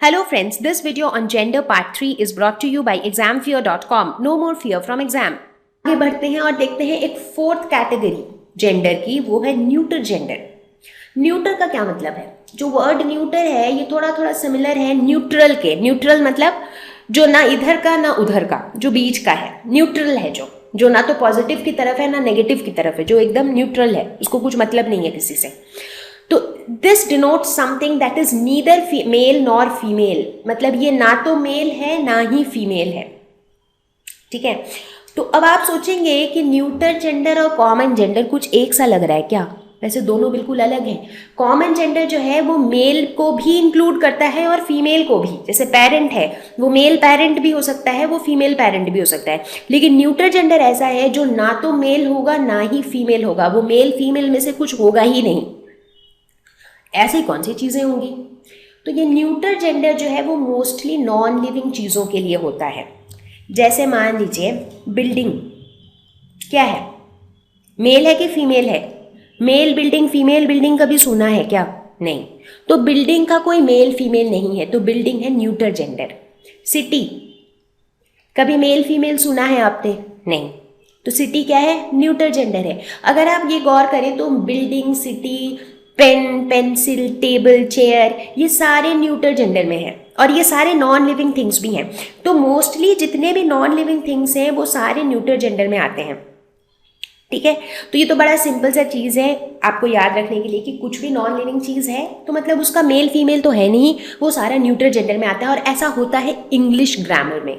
Hello friends, this video on gender part 3 is brought to you by examfear.com. No more fear from exam. आगे बढ़ते हैं और देखते हैं एक फोर्थ कैटेगरी जेंडर की, वो है न्यूटर जेंडर। न्यूटर का क्या मतलब है? जो वर्ड न्यूटर है ये थोड़ा सिमिलर है न्यूट्रल के। न्यूट्रल मतलब जो ना इधर का ना उधर का, जो बीच का है, न्यूट्रल है, जो ना तो पॉजिटिव की तरफ है ना नेगेटिव की तरफ है, जो एकदम न्यूट्रल है, उसको कुछ मतलब नहीं है किसी से। तो this denotes something that is neither male nor female, मतलब ये ना तो मेल है ना ही फीमेल है। ठीक है, तो अब आप सोचेंगे कि न्यूटर जेंडर और कॉमन जेंडर कुछ एक सा लग रहा है क्या? वैसे दोनों बिल्कुल अलग हैं। कॉमन जेंडर जो है वो मेल को भी इंक्लूड करता है और फीमेल को भी। जैसे पेरेंट है, वो मेल पेरेंट भी हो सकता है, वो फीमेल पेरेंट भी हो सकता है। लेकिन न्यूटर जेंडर ऐसा है जो ना तो मेल होगा ना ही फीमेल होगा, वो मेल फीमेल में से कुछ होगा ही नहीं। ऐसी कौन सी चीज़ें होंगी? तो ये न्यूटर जेंडर जो है वो मोस्टली नॉन लिविंग चीज़ों के लिए होता है। जैसे मान लीजिए बिल्डिंग क्या है, मेल है कि फीमेल है? मेल बिल्डिंग फीमेल बिल्डिंग कभी सुना है क्या? नहीं। तो बिल्डिंग का कोई मेल फीमेल नहीं है, तो बिल्डिंग है न्यूटर जेंडर। सिटी कभी मेल फीमेल सुना है आपने? नहीं। तो सिटी क्या है? न्यूटर जेंडर है। अगर आप ये गौर करें तो building, city, pen, pencil, table, chair, ये सारे न्यूटर जेंडर में हैं और ये सारे नॉन लिविंग थिंग्स भी हैं। तो मोस्टली जितने भी नॉन लिविंग थिंग्स हैं वो सारे न्यूटर जेंडर में आते हैं। ठीक है, तो ये तो बड़ा सिंपल सा चीज़ है आपको याद रखने के लिए कि कुछ भी नॉन लिविंग चीज़ है तो मतलब उसका मेल फीमेल तो है नहीं, वो सारा न्यूटर जेंडर में आता है। और ऐसा होता है इंग्लिश ग्रामर में।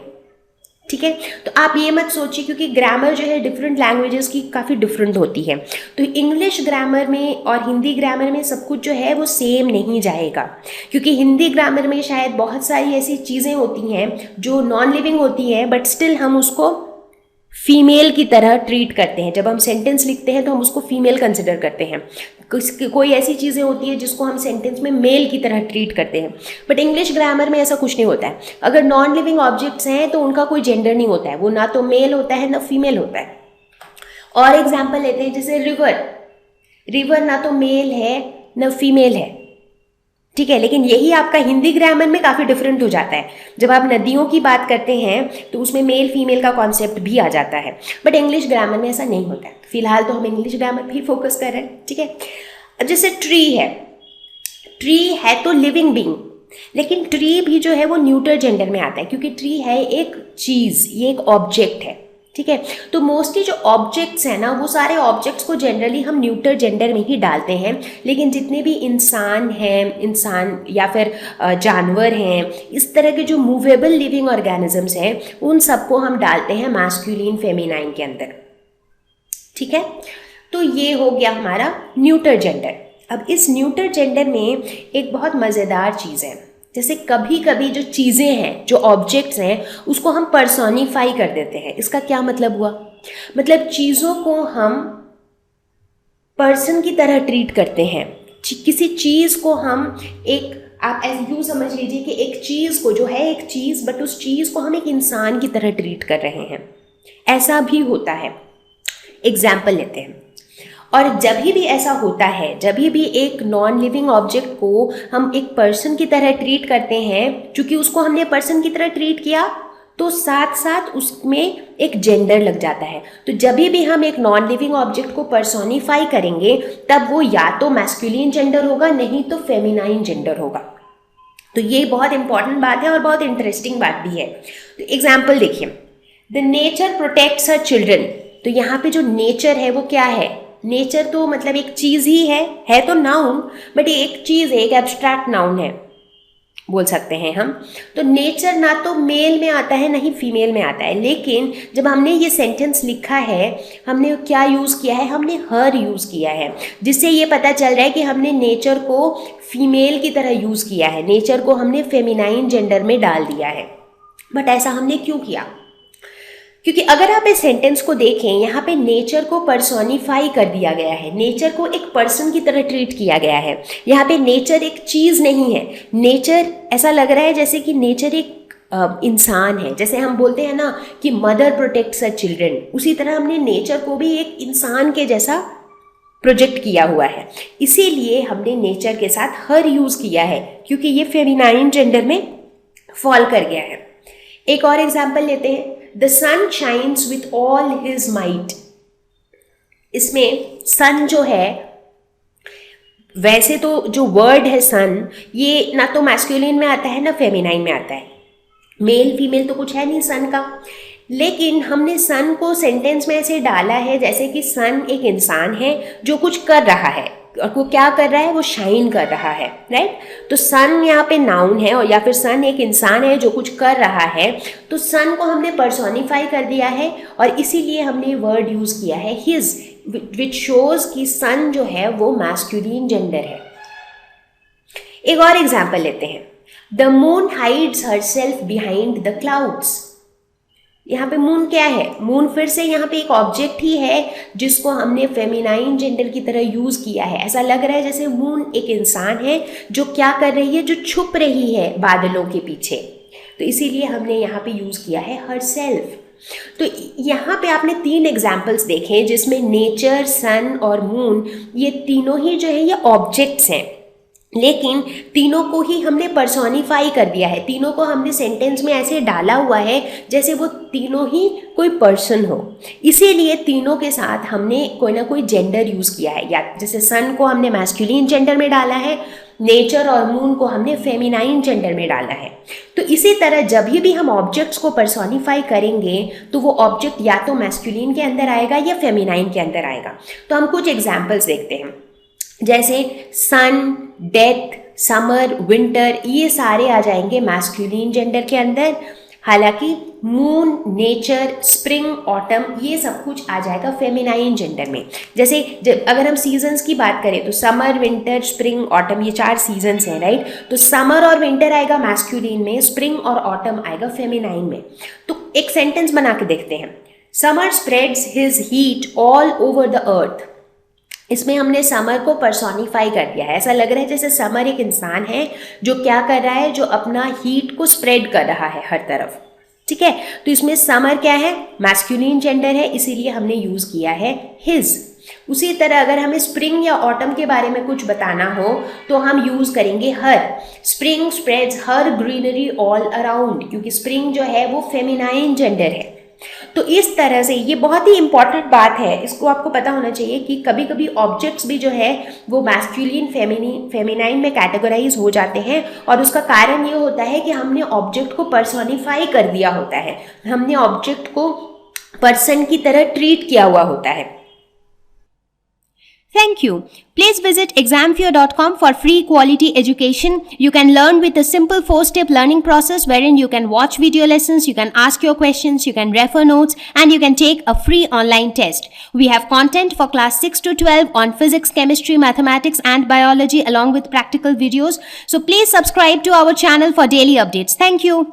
ठीक है, तो आप ये मत सोचिए, क्योंकि ग्रामर जो है डिफरेंट लैंग्वेजेस की काफ़ी डिफरेंट होती है। तो इंग्लिश ग्रामर में और हिंदी ग्रामर में सब कुछ जो है वो सेम नहीं जाएगा, क्योंकि हिंदी ग्रामर में शायद बहुत सारी ऐसी चीज़ें होती हैं जो नॉन लिविंग होती हैं बट स्टिल हम उसको फीमेल की तरह ट्रीट करते हैं। जब हम सेंटेंस लिखते हैं तो हम उसको फीमेल कंसिडर करते हैं। कोई ऐसी चीज़ें होती है जिसको हम सेंटेंस में मेल की तरह ट्रीट करते हैं, बट इंग्लिश ग्रामर में ऐसा कुछ नहीं होता है। अगर नॉन लिविंग ऑब्जेक्ट्स हैं तो उनका कोई जेंडर नहीं होता है, वो ना तो मेल होता है ना फीमेल होता है। और एग्जाम्पल लेते हैं, जैसे रिवर ना तो मेल है ना फीमेल है। ठीक है, लेकिन यही आपका हिंदी ग्रामर में काफ़ी डिफरेंट हो जाता है। जब आप नदियों की बात करते हैं तो उसमें मेल फीमेल का कॉन्सेप्ट भी आ जाता है, बट इंग्लिश ग्रामर में ऐसा नहीं होता है। फिलहाल तो हम इंग्लिश ग्रामर पे ही फोकस कर रहे हैं। ठीक है, अब जैसे ट्री है तो लिविंग बीइंग, लेकिन ट्री भी जो है वो न्यूटर जेंडर में आता है, क्योंकि ट्री है एक चीज़, ये एक ऑब्जेक्ट है। ठीक है, तो मोस्टली जो ऑब्जेक्ट्स हैं ना वो सारे ऑब्जेक्ट्स को जनरली हम न्यूटर जेंडर में ही डालते हैं। लेकिन जितने भी इंसान या फिर जानवर हैं, इस तरह के जो मूवेबल लिविंग ऑर्गेनिजम्स हैं, उन सबको हम डालते हैं मैस्कुलिन फेमिनाइन के अंदर। ठीक है, तो ये हो गया हमारा न्यूटर जेंडर। अब इस न्यूटर जेंडर में एक बहुत मज़ेदार चीज़ है, जैसे कभी कभी जो चीज़ें हैं, जो ऑब्जेक्ट्स हैं, उसको हम पर्सोनिफाई कर देते हैं। इसका क्या मतलब हुआ? मतलब चीज़ों को हम पर्सन की तरह ट्रीट करते हैं। किसी चीज़ को हम आप ऐसे यूँ समझ लीजिए कि एक चीज़ को जो है एक चीज़, बट उस चीज़ को हम एक इंसान की तरह ट्रीट कर रहे हैं। ऐसा भी होता है। एग्जाम्पल लेते हैं, और जब भी ऐसा होता है, जब भी एक नॉन लिविंग ऑब्जेक्ट को हम एक पर्सन की तरह ट्रीट करते हैं, चूंकि उसको हमने पर्सन की तरह ट्रीट किया तो साथ साथ उसमें एक जेंडर लग जाता है। तो जब भी हम एक नॉन लिविंग ऑब्जेक्ट को पर्सोनिफाई करेंगे तब वो या तो मैस्कुलिन जेंडर होगा, नहीं तो फेमिनाइन जेंडर होगा। तो ये बहुत इंपॉर्टेंट बात है और बहुत इंटरेस्टिंग बात भी है। तो एग्जाम्पल देखिए, the nature protects her children. तो यहाँ पे जो नेचर है वो क्या है? नेचर तो मतलब एक चीज़ ही है तो नाउन, बट ये एक चीज़ है, एक एब्स्ट्रैक्ट नाउन है बोल सकते हैं हम। तो नेचर ना तो मेल में आता है ना ही फीमेल में आता है। लेकिन जब हमने ये सेंटेंस लिखा है, हमने क्या यूज़ किया है? हमने हर यूज़ किया है, जिससे ये पता चल रहा है कि हमने नेचर को फीमेल की तरह यूज़ किया है, नेचर को हमने फेमिनाइन जेंडर में डाल दिया है। बट ऐसा हमने क्यों किया? क्योंकि अगर आप इस सेंटेंस को देखें, यहाँ पे नेचर को पर्सोनिफाई कर दिया गया है, नेचर को एक पर्सन की तरह ट्रीट किया गया है। यहाँ पे नेचर एक चीज़ नहीं है। नेचर ऐसा लग रहा है जैसे कि नेचर एक इंसान है। जैसे हम बोलते हैं ना कि मदर प्रोटेक्ट्स हर चिल्ड्रन, उसी तरह हमने नेचर को भी एक इंसान के जैसा प्रोजेक्ट किया हुआ है। इसीलिए हमने नेचर के साथ हर यूज़ किया है, क्योंकि ये फेमिनाइन जेंडर में फॉल कर गया है। एक और एग्जाम्पल लेते हैं, the sun shines with all his might. इसमें सन जो है, वैसे तो जो वर्ड है सन, ये ना तो मैस्कुलिन में आता है ना फेमिनाइन में आता है, मेल फीमेल तो कुछ है नहीं सन का, लेकिन हमने सन को सेंटेंस में ऐसे डाला है जैसे कि सन एक इंसान है जो कुछ कर रहा है, और वो क्या कर रहा है, वो शाइन कर रहा है, राइट। तो सन यहाँ पे नाउन है, और या फिर सन एक इंसान है जो कुछ कर रहा है, तो सन को हमने पर्सोनिफाई कर दिया है, और इसीलिए हमने वर्ड यूज़ किया है हिज, विच शोज कि सन जो है वो मैस्कुलिन जेंडर है। एक और एग्जाम्पल लेते हैं, the moon hides herself behind the clouds. यहाँ पे मून क्या है, मून फिर से यहाँ पे एक ऑब्जेक्ट ही है जिसको हमने फेमिनाइन जेंडर की तरह यूज़ किया है। ऐसा लग रहा है जैसे मून एक इंसान है जो क्या कर रही है, जो छुप रही है बादलों के पीछे, तो इसीलिए हमने यहाँ पे यूज़ किया है हरसेल्फ। तो यहाँ पे आपने 3 एग्जाम्पल्स देखे जिसमें नेचर, सन और मून, ये तीनों ही जो है ये ऑब्जेक्ट्स हैं, लेकिन तीनों को ही हमने पर्सोनिफाई कर दिया है, तीनों को हमने सेंटेंस में ऐसे डाला हुआ है जैसे वो तीनों ही कोई पर्सन हो। इसीलिए तीनों के साथ हमने कोई ना कोई जेंडर यूज़ किया है, या जैसे सन को हमने मैस्कुलिन जेंडर में डाला है, नेचर और मून को हमने फेमिनाइन जेंडर में डाला है। तो इसी तरह जब भी हम ऑब्जेक्ट्स को पर्सोनिफाई करेंगे तो वो ऑब्जेक्ट या तो मैस्कुलिन के अंदर आएगा या फेमिनाइन के अंदर आएगा। तो हम कुछ एग्जाम्पल्स देखते हैं, जैसे सन, डेथ, समर, विंटर, ये सारे आ जाएंगे मैस्कुलिन जेंडर के अंदर। हालांकि मून, नेचर, स्प्रिंग, ऑटम, ये सब कुछ आ जाएगा फेमिनाइन जेंडर में। जैसे जब अगर हम सीजन्स की बात करें तो समर, विंटर, स्प्रिंग, ऑटम, ये 4 सीजन्स हैं, राइट। तो समर और विंटर आएगा मैस्कुलिन में, स्प्रिंग और ऑटम आएगा फेमिनाइन में। तो एक सेंटेंस बना के देखते हैं, summer spreads his heat all over the earth. इसमें हमने समर को पर्सोनिफाई कर दिया है, ऐसा लग रहा है जैसे समर एक इंसान है जो क्या कर रहा है, जो अपना हीट को स्प्रेड कर रहा है हर तरफ, ठीक है। तो इसमें समर क्या है, मैस्कुलिन जेंडर है, इसीलिए हमने यूज़ किया है हिज। उसी तरह अगर हमें स्प्रिंग या ऑटम के बारे में कुछ बताना हो तो हम यूज़ करेंगे हर। स्प्रिंग स्प्रेड्स हर ग्रीनरी ऑल अराउंड, क्योंकि स्प्रिंग जो है वो फेमिनाइन जेंडर है। तो इस तरह से ये बहुत ही इंपॉर्टेंट बात है, इसको आपको पता होना चाहिए कि कभी कभी ऑब्जेक्ट्स भी जो है वो मैस्कुलिन, फेमिनाइन में कैटेगराइज हो जाते हैं, और उसका कारण ये होता है कि हमने ऑब्जेक्ट को पर्सोनिफाई कर दिया होता है, हमने ऑब्जेक्ट को पर्सन की तरह ट्रीट किया हुआ होता है। Thank you. Please visit examfear.com for free quality education. You can learn with a simple 4-step learning process wherein you can watch video lessons, you can ask your questions, you can refer notes, and you can take a free online test. We have content for class 6 to 12 on physics, chemistry, mathematics, and biology along with practical videos. So please subscribe to our channel for daily updates. Thank you.